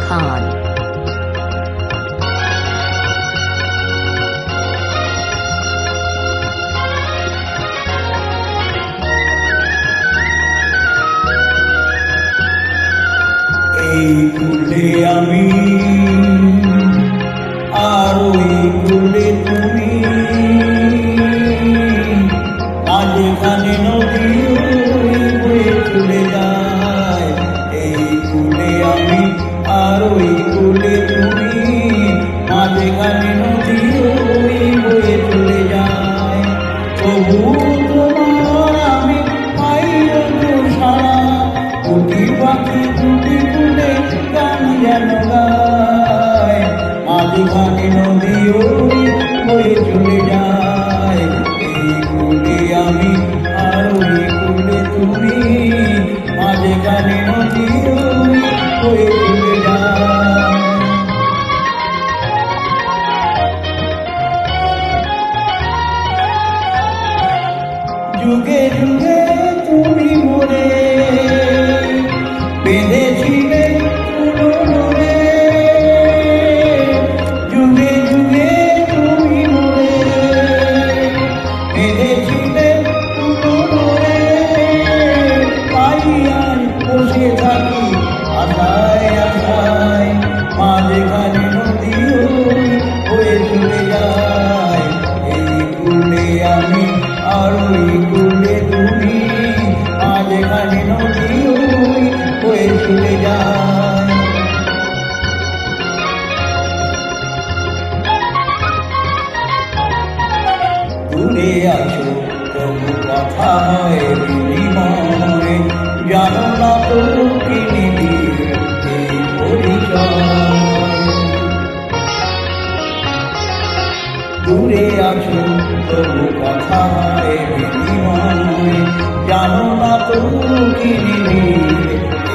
Khan. এই ফুলে আমি আর ওই ফুলে তুমি, মাঝখানে নদী বয়ে চলে যায়। এই ফুলে আমি আর ওই ফুলে তুমি, মাঝখানে নদী বয়ে চলে যায়। তবু তোমার আমি পাই সারা, কুটি পাখি কুটি ফুলে গান যেন গায়। মাঝখানে নদী বয়ে চলে যায়। এই কুলে আমি আর ওই কুলে তুমি, মাঝখানে নদী বয়ে চলে যায়। যুগে যুগে তুমি মোরে বেঁধেছিলে ফুলরে, যুগে যুগে তুমি মোরে বেঁধেছিলে ফুলরে। পাইয়াই বসে থাকি আশায় আশায়, মাঝখানে নদী হয়ে চলে যায়। এই কুলে আমি আর ওই কুলে তুমি, মাঝখানে নদী হয়ে চলে যায়। দূরে আছো তবু কথা হয় বিনিময়, জানো না তো কি নিবিড় এই পরিচয়। দূরে আছো তবু কথা হয় বিনিময়, জানো না তো কি নিবিড়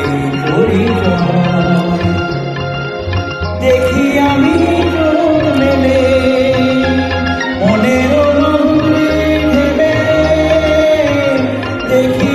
এই পরিচয়। দেখি আমি চোখ মেলে মনের ভেবে, দেখি